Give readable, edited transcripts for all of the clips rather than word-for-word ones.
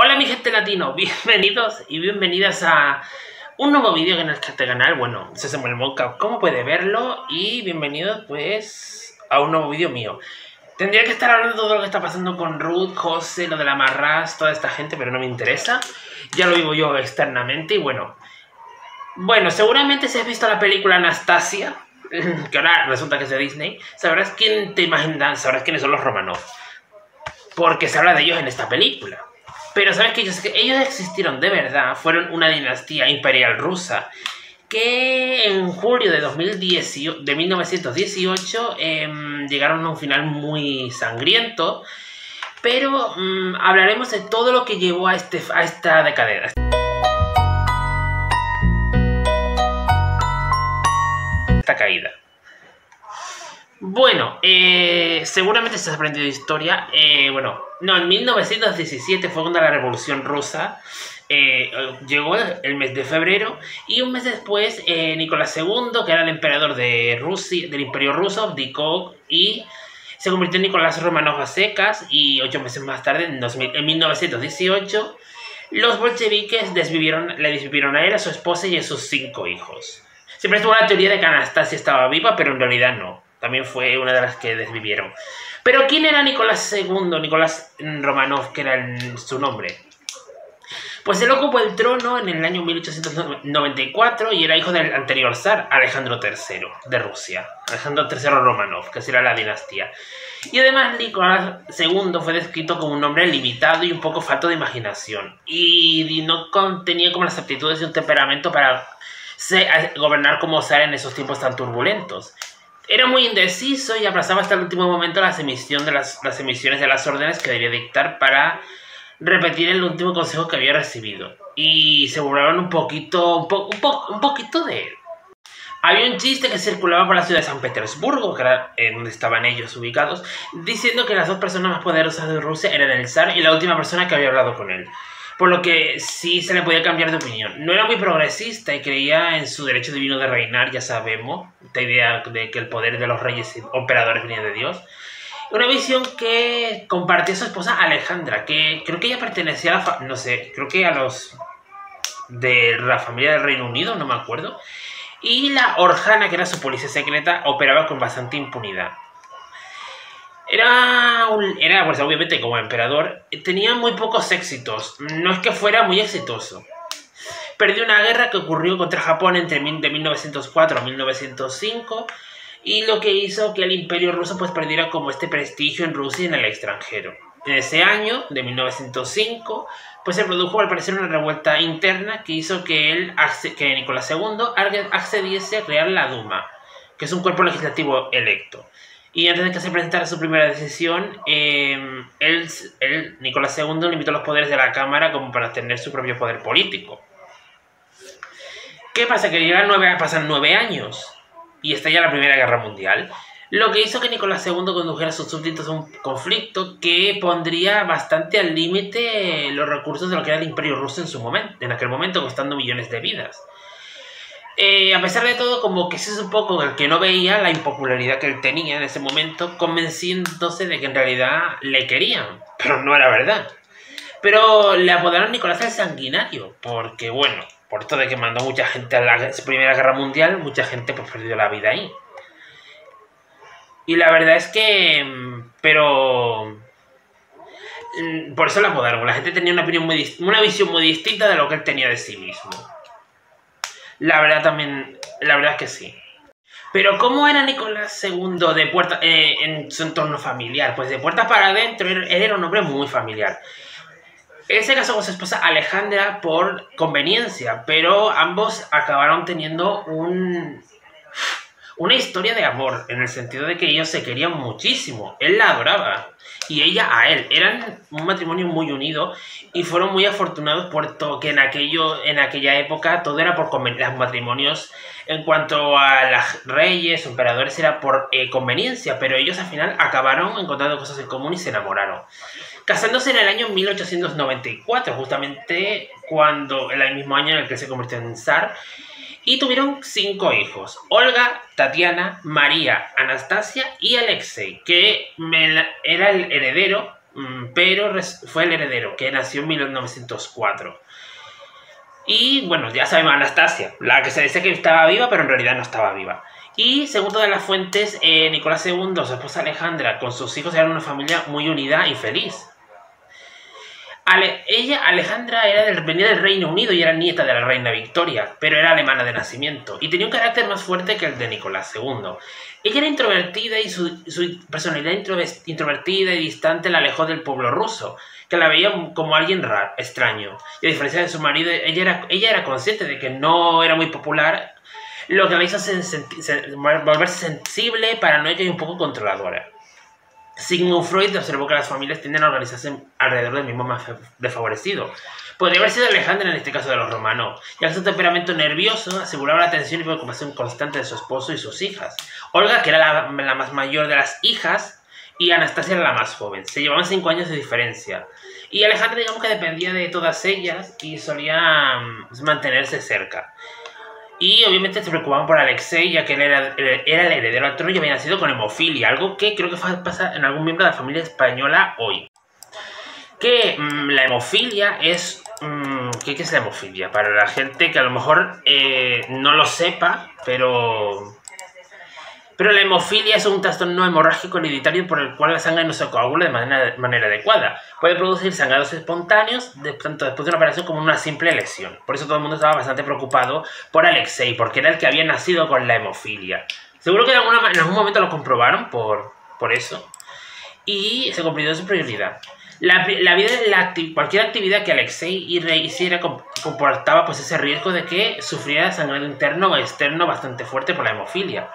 Hola mi gente latino, bienvenidos y bienvenidas a un nuevo vídeo en este canal. Bueno, se llama el Mocap, ¿cómo puede verlo? Y bienvenidos pues a un nuevo vídeo mío. Tendría que estar hablando de todo lo que está pasando con Ruth, José, lo de la Marras, toda esta gente, pero no me interesa. Ya lo vivo yo externamente y bueno, seguramente si has visto la película Anastasia, que ahora resulta que es de Disney, sabrás quiénes son los Romanov, porque se habla de ellos en esta película. Pero sabes que ellos existieron de verdad, fueron una dinastía imperial rusa que en julio de 1918 llegaron a un final muy sangriento, pero hablaremos de todo lo que llevó a esta decadencia. Esta caída. Bueno, seguramente se has aprendido historia. En 1917 fue cuando la Revolución Rusa llegó el mes de febrero, y un mes después Nicolás II, que era el emperador de Rusia, del Imperio Ruso, abdicó y se convirtió en Nicolás Romanov a secas, y 8 meses más tarde, en 1918, los bolcheviques le desvivieron a él, a su esposa y a sus 5 hijos. Siempre estuvo la teoría de que Anastasia estaba viva, pero en realidad no. También fue una de las que desvivieron. Pero ¿quién era Nicolás II? Nicolás Romanov, que era su nombre. Pues él ocupó el trono en el año 1894 y era hijo del anterior zar, Alejandro III, de Rusia. Alejandro III Romanov, que será la dinastía. Y además Nicolás II fue descrito como un hombre limitado y un poco falto de imaginación. Y no tenía como las aptitudes y un temperamento para gobernar como zar en esos tiempos tan turbulentos. Era muy indeciso y aplazaba hasta el último momento las emisiones de las órdenes que debía dictar para repetir el último consejo que había recibido. Y se burlaban un poquito de él. Había un chiste que circulaba por la ciudad de San Petersburgo, que era donde estaban ellos ubicados, diciendo que las 2 personas más poderosas de Rusia eran el zar y la última persona que había hablado con él. Por lo que sí se le podía cambiar de opinión. No era muy progresista y creía en su derecho divino de reinar, ya sabemos, esta idea de que el poder de los reyes y emperadores venía de Dios. Una visión que compartía su esposa Alejandra, que creo que ella pertenecía a creo que a los de la familia del Reino Unido, no me acuerdo. Y la Orjana, que era su policía secreta, operaba con bastante impunidad. Pues obviamente como emperador, tenía muy pocos éxitos, no es que fuera muy exitoso. Perdió una guerra que ocurrió contra Japón de 1904 a 1905, y lo que hizo que el Imperio Ruso pues perdiera como este prestigio en Rusia y en el extranjero. En ese año, de 1905, pues se produjo al parecer una revuelta interna que hizo que Nicolás II accediese a crear la Duma, que es un cuerpo legislativo electo. Y antes de que se presentara su primera decisión, Nicolás II limitó los poderes de la Cámara como para tener su propio poder político. ¿Qué pasa? Que pasan 9 años y estalla la Primera Guerra Mundial, lo que hizo que Nicolás II condujera a sus súbditos a un conflicto que pondría bastante al límite los recursos de lo que era el Imperio Ruso en aquel momento, costando millones de vidas. A pesar de todo, como que ese es un poco el que no veía la impopularidad que él tenía en ese momento, convenciéndose de que en realidad le querían, pero no era verdad. Pero le apodaron Nicolás el Sanguinario, porque bueno, por esto de que mandó mucha gente a la Primera Guerra Mundial, mucha gente pues perdió la vida ahí. Y la verdad es que... por eso le apodaron. La gente tenía una visión muy distinta de lo que él tenía de sí mismo. La verdad es que sí. Pero ¿cómo era Nicolás II en su entorno familiar? Pues de puertas para adentro, él era un hombre muy familiar. Él se casó con su esposa Alejandra por conveniencia, pero ambos acabaron teniendo una historia de amor, en el sentido de que ellos se querían muchísimo. Él la adoraba y ella a él. Eran un matrimonio muy unido y fueron muy afortunados, porque en aquella época todo era por conveniencia. Los matrimonios en cuanto a los reyes, emperadores, era por conveniencia, pero ellos al final acabaron encontrando cosas en común y se enamoraron. Casándose en el año 1894, justamente el mismo año en el que se convirtió en zar. Y tuvieron 5 hijos: Olga, Tatiana, María, Anastasia y Alexei, que era el heredero pero fue el heredero, que nació en 1904. Y bueno, ya sabemos, Anastasia, la que se dice que estaba viva, pero en realidad no estaba viva. Y según todas las fuentes, Nicolás II, su esposa Alejandra, con sus hijos eran una familia muy unida y feliz. Alejandra, venía del Reino Unido y era nieta de la reina Victoria, pero era alemana de nacimiento y tenía un carácter más fuerte que el de Nicolás II. Ella era introvertida y su personalidad introvertida y distante la alejó del pueblo ruso, que la veía como alguien raro, extraño. Y a diferencia de su marido, ella era consciente de que no era muy popular, lo que la hizo volverse sensible, paranoica y un poco controladora. Sigmund Freud observó que las familias tienden a organizarse alrededor del mismo más desfavorecido. Podría haber sido Alejandra en este caso de los Romanov, ya que su temperamento nervioso aseguraba la atención y preocupación constante de su esposo y sus hijas. Olga, que era la más mayor de las hijas, y Anastasia era la más joven. Se llevaban 5 años de diferencia. Y Alejandra, digamos que dependía de todas ellas y solía mantenerse cerca. Y obviamente se preocupaban por Alexei, ya que él era el heredero al trono y había nacido con hemofilia, algo que creo que pasa en algún miembro de la familia española hoy. Que la hemofilia es... ¿qué es la hemofilia? Para la gente que a lo mejor no lo sepa, pero la hemofilia es un trastorno hemorrágico hereditario por el cual la sangre no se coagula de manera adecuada. Puede producir sangrados espontáneos, tanto después de una operación como una simple lesión. Por eso todo el mundo estaba bastante preocupado por Alexei, porque era el que había nacido con la hemofilia. Seguro que en algún momento lo comprobaron por eso. Y se convirtió en su prioridad. Cualquier actividad que Alexei hiciera comportaba pues ese riesgo de que sufriera sangrado interno o externo bastante fuerte por la hemofilia.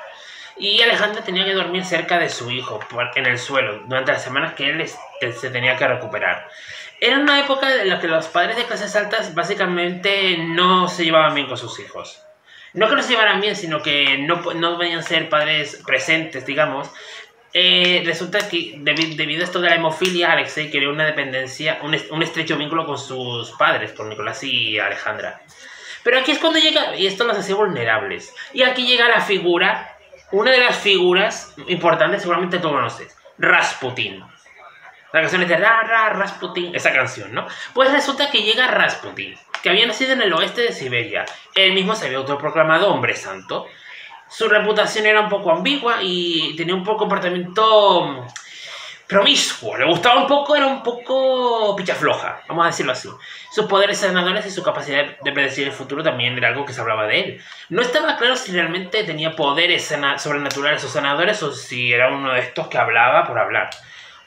Y Alejandra tenía que dormir cerca de su hijo, en el suelo, durante las semanas que él se tenía que recuperar. Era una época en la que los padres de clases altas básicamente no se llevaban bien con sus hijos. No que no se llevaran bien, sino que no venían a ser padres presentes, digamos. Resulta que debido a esto de la hemofilia, Alexei quería una dependencia, un estrecho vínculo con sus padres, con Nicolás y Alejandra. Pero aquí es cuando llega, y esto los hacía vulnerables. Y aquí llega la figura... Una de las figuras importantes, seguramente tú conoces, Rasputin. La canción es de Rasputin, esa canción, ¿no? Pues resulta que llega Rasputin, que había nacido en el oeste de Siberia. Él mismo se había autoproclamado hombre santo. Su reputación era un poco ambigua y tenía un poco comportamiento promiscuo. Le gustaba un poco, era un poco pichafloja, vamos a decirlo así. Sus poderes sanadores y su capacidad de predecir el futuro también era algo que se hablaba de él. No estaba claro si realmente tenía poderes sobrenaturales o sanadores o si era uno de estos que hablaba por hablar.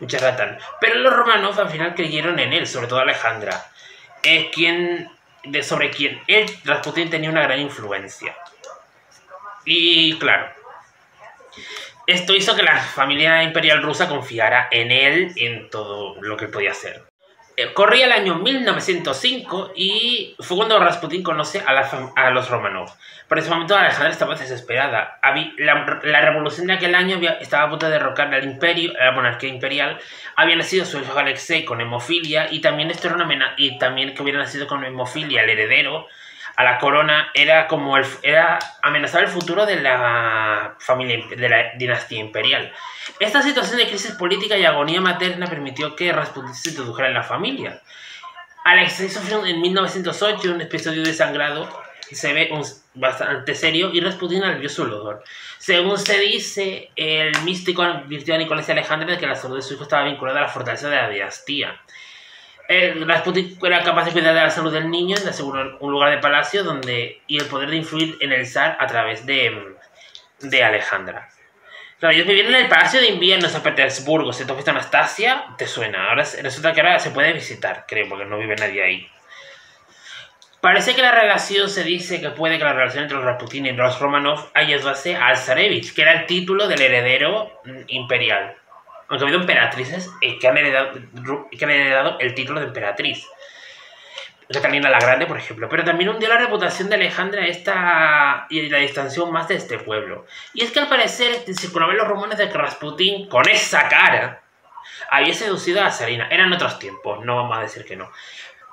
Un charlatán. Pero los Romanov al final creyeron en él, sobre todo Alejandra, sobre quien él, Rasputin, tenía una gran influencia. Y claro, esto hizo que la familia imperial rusa confiara en él en todo lo que podía hacer. Corría el año 1905 y fue cuando Rasputin conoce a los Romanov. Por ese momento Alejandra estaba desesperada. La revolución de aquel año estaba a punto de derrocar al imperio, la monarquía imperial. Había nacido su hijo Alexei con hemofilia y también esto era una amenaza, y también que hubiera nacido con hemofilia el heredero a la corona era amenazar el futuro de la familia, de la dinastía imperial. Esta situación de crisis política y agonía materna permitió que Rasputin se introdujera en la familia. Alexei sufrió en 1908 un episodio de sangrado, se ve bastante serio, y Rasputin alivió su dolor. Según se dice, el místico advirtió a Nicolás y Alejandra de que la salud de su hijo estaba vinculada a la fortaleza de la dinastía. Rasputin era capaz de cuidar de la salud del niño y le aseguró un lugar de palacio y el poder de influir en el zar a través de Alejandra. Claro, ellos vivían en el Palacio de Invierno en San Petersburgo. Si tú has visto Anastasia, te suena. Ahora resulta que ahora se puede visitar, creo, porque no vive nadie ahí. Parece que se dice que puede que la relación entre los Rasputin y los Romanov haya base al zarevich, que era el título del heredero imperial. Aunque ha habido emperatrices que han heredado el título de emperatriz. Catalina la Grande, por ejemplo. Pero también hundió la reputación de Alejandra y la distanció más de este pueblo. Y es que al parecer circulaban los rumores de que Rasputin, con esa cara, había seducido a Zarina. Eran otros tiempos, no vamos a decir que no.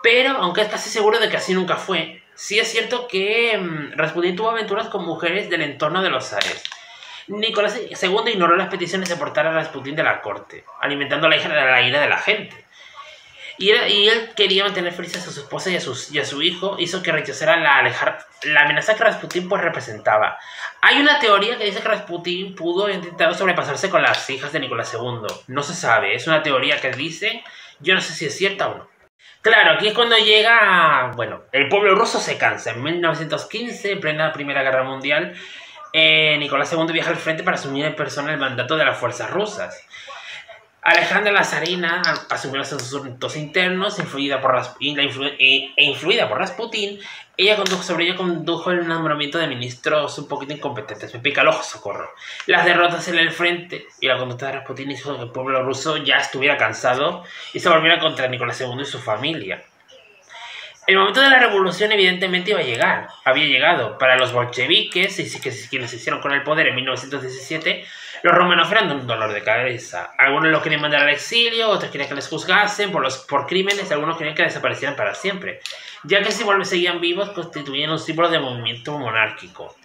Pero, aunque es casi seguro de que así nunca fue, sí es cierto que Rasputin tuvo aventuras con mujeres del entorno de los zares. Nicolás II ignoró las peticiones de portar a Rasputín de la corte, alimentando la ira de la gente. Y él quería mantener felices a su esposa y a su hijo, hizo que rechazara la amenaza que Rasputín pues representaba. Hay una teoría que dice que Rasputín pudo intentar sobrepasarse con las hijas de Nicolás II. No se sabe, es una teoría que dice, yo no sé si es cierta o no. Claro, aquí es cuando llega, bueno, el pueblo ruso se cansa. En 1915, en plena Primera Guerra Mundial, Nicolás II viaja al frente para asumir en persona el mandato de las fuerzas rusas. Alejandra la zarina asumió los asuntos internos, influida por Rasputín. Ella condujo el nombramiento de ministros un poquito incompetentes. Me pica el ojo, socorro. Las derrotas en el frente y la conducta de Rasputín hizo que el pueblo ruso ya estuviera cansado y se volviera contra Nicolás II y su familia. El momento de la revolución evidentemente había llegado. Para los bolcheviques, quienes se hicieron con el poder en 1917, los Romanov eran un dolor de cabeza. Algunos los querían mandar al exilio, otros querían que les juzgasen por crímenes, algunos querían que desaparecieran para siempre, ya que si seguían vivos constituían un símbolo de movimiento monárquico.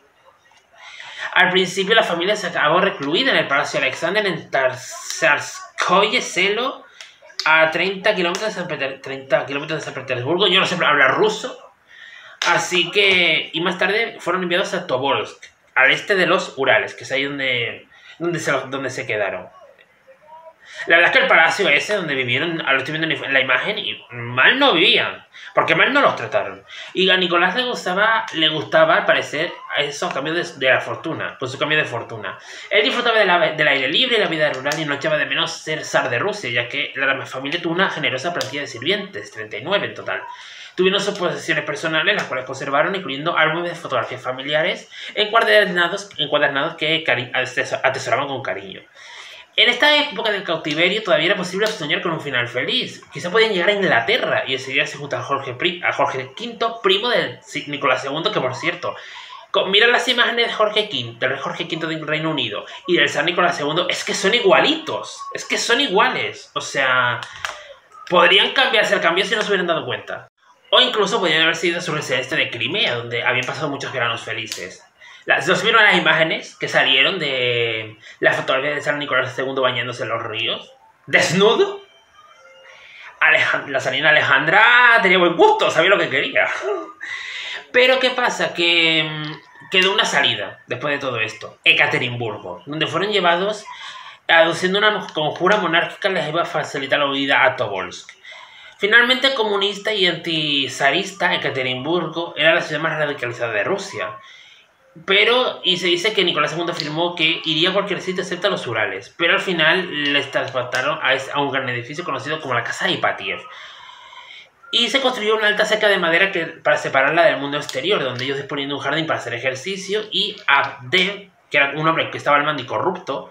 Al principio la familia se acabó recluida en el Palacio Alexander en Tsarskoye Selo, a 30 kilómetros de San Petersburgo. Yo no sé hablar ruso. Así que... Y más tarde fueron enviados a Tobolsk, al este de los Urales, que es ahí donde se quedaron. La verdad es que el palacio ese donde vivieron, lo estoy viendo en la imagen, y mal no vivían, porque mal no los trataron. Y a Nicolás le gustaba al parecer eso a cambio de la fortuna, con su cambio de fortuna. Él disfrutaba del aire libre y la vida rural y no echaba de menos ser zar de Rusia, ya que la familia tuvo una generosa plantilla de sirvientes, 39 en total. Tuvieron sus posesiones personales, las cuales conservaron, incluyendo álbumes de fotografías familiares encuadernados que atesoraban con cariño. En esta época del cautiverio todavía era posible soñar con un final feliz. Quizá podían llegar a Inglaterra y decidirse junto a Jorge V, primo de Nicolás II, que por cierto, mira las imágenes de Jorge V, del rey Jorge V del Reino Unido y del Zar Nicolás II, es que son igualitos, es que son iguales. O sea, podrían cambiarse el cambio si no se hubieran dado cuenta. O incluso podrían haber sido su residencia de Crimea, donde habían pasado muchos veranos felices. ¿Los vieron las imágenes que salieron de la fotografía de San Nicolás II bañándose en los ríos? ¿Desnudo? La zarina Alejandra tenía buen gusto, sabía lo que quería. Pero ¿qué pasa? Que quedó una salida después de todo esto. Ekaterimburgo, donde fueron llevados, aduciendo una conjura monárquica, les iba a facilitar la huida a Tobolsk. Finalmente, comunista y antizarista, Ekaterimburgo era la ciudad más radicalizada de Rusia. Y se dice que Nicolás II afirmó que iría a cualquier sitio excepto los Urales, pero al final les transportaron a un gran edificio conocido como la Casa de Ipatiev. Y se construyó una alta cerca de madera para separarla del mundo exterior, donde ellos disponían de un jardín para hacer ejercicio, y Abdev, que era un hombre que estaba al mando y corrupto,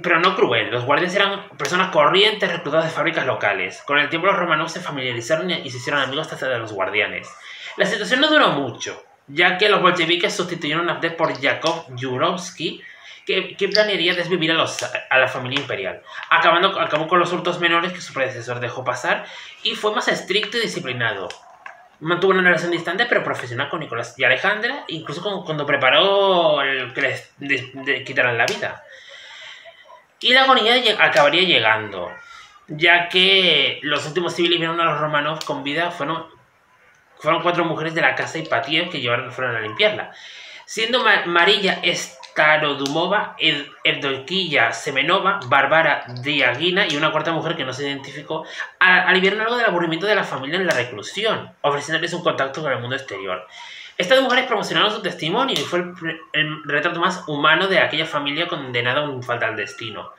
pero no cruel. Los guardias eran personas corrientes reclutadas de fábricas locales. Con el tiempo los romanos se familiarizaron y se hicieron amigos hasta de los guardianes. La situación no duró mucho, ya que los bolcheviques sustituyeron a Abdev por Yakov Yurovsky, que planearía desvivir a la familia imperial. Acabó con los hurtos menores que su predecesor dejó pasar y fue más estricto y disciplinado. Mantuvo una relación distante pero profesional con Nicolás y Alejandra, incluso cuando preparó que les quitaran la vida. Y la agonía acabaría llegando, ya que los últimos civiles vieron a los Romanov con vida fueron 4 mujeres de la casa Ipatiev que fueron a limpiarla, siendo Marilla Starodumova, Evdokiya Semenova, Bárbara Diagina y una cuarta mujer que no se identificó, aliviaron algo del aburrimiento de la familia en la reclusión, ofreciéndoles un contacto con el mundo exterior. Estas mujeres promocionaron su testimonio y fue el retrato más humano de aquella familia condenada a un fatal destino.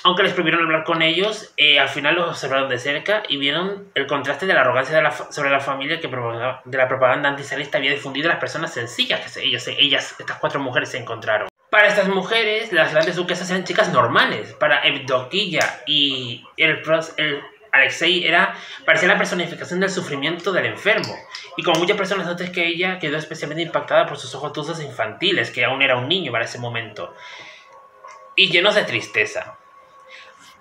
Aunque les prohibieron hablar con ellos, al final los observaron de cerca y vieron el contraste de la arrogancia sobre la familia que de la propaganda antisarista había difundido a las personas sencillas que estas 4 mujeres se encontraron. Para estas mujeres, las grandes duquesas eran chicas normales. Para Evdokiya y Alexei parecía la personificación del sufrimiento del enfermo. Y como muchas personas antes que ella, quedó especialmente impactada por sus ojos tuzos infantiles, que aún era un niño para ese momento, y llenos de tristeza.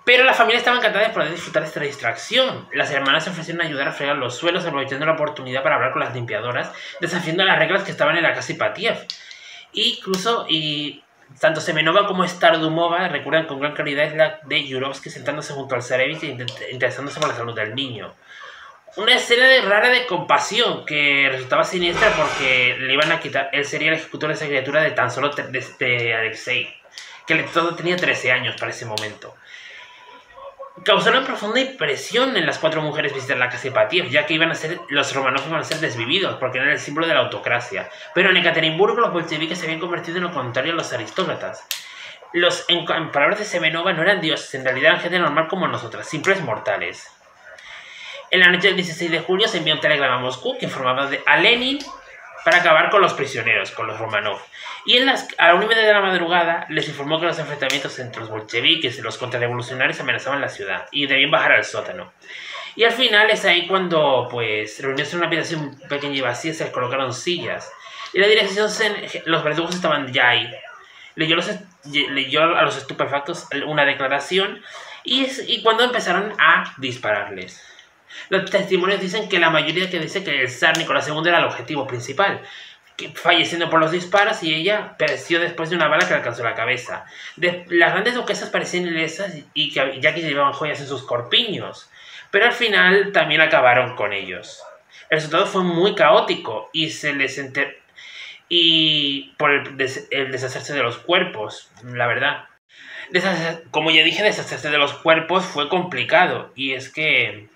Pero la familia estaba encantada de poder disfrutar de esta distracción. Las hermanas se ofrecieron a ayudar a fregar los suelos, aprovechando la oportunidad para hablar con las limpiadoras, desafiando las reglas que estaban en la casa Ipatiev. Tanto Semenova como Stardumova recuerdan con gran claridad la de Yurovsky sentándose junto al Zarevich e interesándose por la salud del niño. Una escena rara de compasión que resultaba siniestra porque le iban a quitar. Él sería el ejecutor de esa criatura de tan solo de Alexei, que todo tenía 13 años para ese momento. Causó una profunda impresión en las 4 mujeres visitar la casa de Ipatiev, ya que los Romanov iban a ser desvividos, porque eran el símbolo de la autocracia. Pero en Ekaterimburgo los bolcheviques se habían convertido en lo contrario a los aristócratas. En palabras de Semenova, no eran dioses, en realidad eran gente normal como nosotras, simples mortales. En la noche del 16 de julio se envió un telegrama a Moscú que informaba a Lenin para acabar con los prisioneros, con los Romanov. Y a la 1:30 de la madrugada les informó que los enfrentamientos entre los bolcheviques y los contrarrevolucionarios amenazaban la ciudad y debían bajar al sótano. Y al final es ahí cuando, pues, reunidos en una habitación pequeña y vacía, se colocaron sillas. Y la dirección, los verdugos estaban ya ahí. Leyó a los estupefactos una declaración y cuando empezaron a dispararles. Los testimonios dicen que la mayoría que dice que el zar Nicolás II era el objetivo principal, falleciendo por los disparos, y ella pereció después de una bala que le alcanzó la cabeza. Las grandes duquesas parecían ilesas ya que llevaban joyas en sus corpiños, pero al final también acabaron con ellos. El resultado fue muy caótico y por el deshacerse de los cuerpos, la verdad. Como ya dije, deshacerse de los cuerpos fue complicado, y es que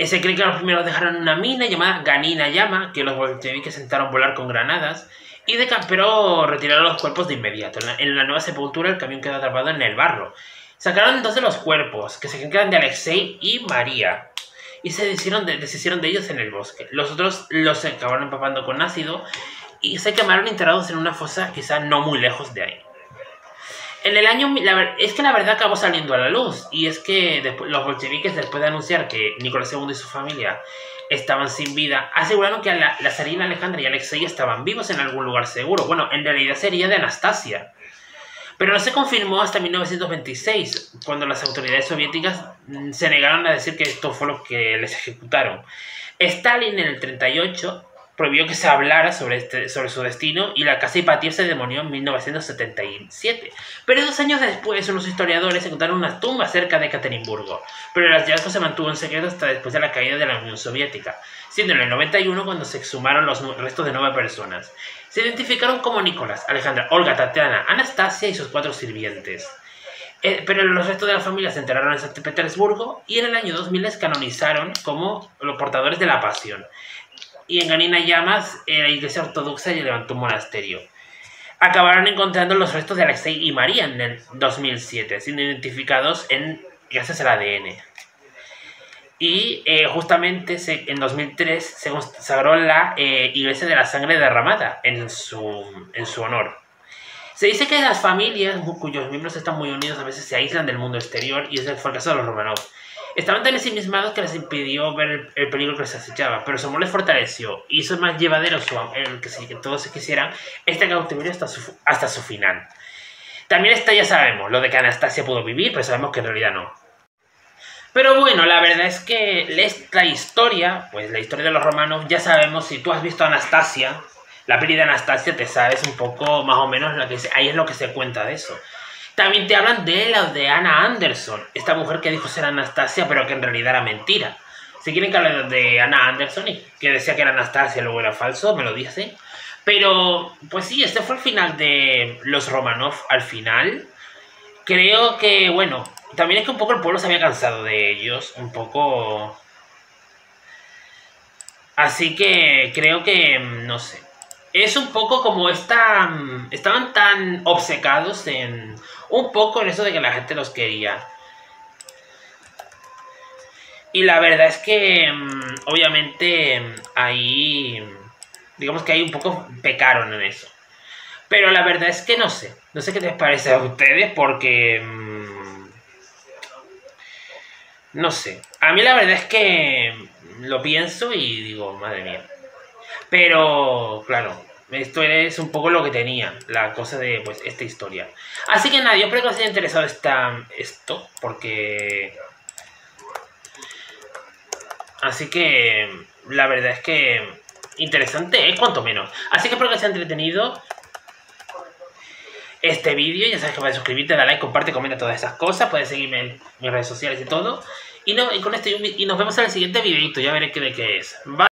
se cree que los primeros dejaron una mina llamada Ganina Yama, que los bolcheviques intentaron volar con granadas, pero retiraron los cuerpos de inmediato. En la nueva sepultura el camión quedó atrapado en el barro. Sacaron 2 de los cuerpos, que se creen que eran de Alexei y María, y se deshicieron de ellos en el bosque. Los otros los acabaron empapando con ácido y se quemaron enterrados en una fosa quizá no muy lejos de ahí. En el año, es que la verdad acabó saliendo a la luz, y es que los bolcheviques, después de anunciar que Nicolás II y su familia estaban sin vida, aseguraron que la zarina Alejandra y Alexei estaban vivos en algún lugar seguro. Bueno, en realidad sería de Anastasia, pero no se confirmó hasta 1926, cuando las autoridades soviéticas se negaron a decir que esto fue lo que les ejecutaron. Stalin en el 38 prohibió que se hablara sobre su destino, y la casa Ipatiev se demolió en 1977. Pero 2 años después, unos historiadores encontraron una tumba cerca de Ekaterimburgo, pero el hallazgo se mantuvo en secreto hasta después de la caída de la Unión Soviética, siendo en el 91 cuando se exhumaron los restos de 9 personas. Se identificaron como Nicolás, Alejandra, Olga, Tatiana, Anastasia y sus 4 sirvientes. Pero los restos de la familia se enterraron en San Petersburgo, y en el año 2000 les canonizaron como los portadores de la pasión. Y en Ganina Llamas, la iglesia ortodoxa levantó un monasterio. Acabaron encontrando los restos de Alexei y María en el 2007, siendo identificados gracias al ADN. Y justamente en 2003 se consagró la iglesia de la sangre derramada en su honor. Se dice que las familias cuyos miembros están muy unidos a veces se aíslan del mundo exterior, y ese fue el caso de los Romanov. Estaban tan ensimismados que les impidió ver el peligro que les acechaba, pero su amor les fortaleció y hizo más llevadero que todos se quisieran este cautiverio hasta su final. También ya sabemos, lo de que Anastasia pudo vivir, pero sabemos que en realidad no. Pero bueno, la verdad es que la historia de los romanos, ya sabemos. Si tú has visto Anastasia, la peli de Anastasia, te sabes un poco más o menos ahí es lo que se cuenta de eso. También te hablan de Anna Anderson, esta mujer que dijo ser Anastasia, pero que en realidad era mentira. Si quieren que hable de Anna Anderson, y que decía que era Anastasia y luego era falso, me lo dice. Pero, pues sí, este fue el final de los Romanov. Al final, creo que, bueno, también es que un poco el pueblo se había cansado de ellos, un poco. Así que creo que, no sé. Es un poco como estaban tan obcecados un poco en eso de que la gente los quería. Y la verdad es que, obviamente, ahí, digamos que ahí un poco pecaron en eso. Pero la verdad es que no sé qué les parece a ustedes, porque, no sé. A mí la verdad es que lo pienso y digo, madre mía. Pero, claro, esto es un poco lo que tenía, la cosa de, pues, esta historia. Así que nada, yo espero que os haya interesado esto, porque... Así que, la verdad es que interesante, cuanto menos. Así que espero que os haya entretenido. este vídeo. Ya sabes que puedes suscribirte, dar like, comparte, comenta todas esas cosas. Puedes seguirme en mis redes sociales y todo. Y, no, y con esto y nos vemos en el siguiente videito. Ya veré de qué es. Bye.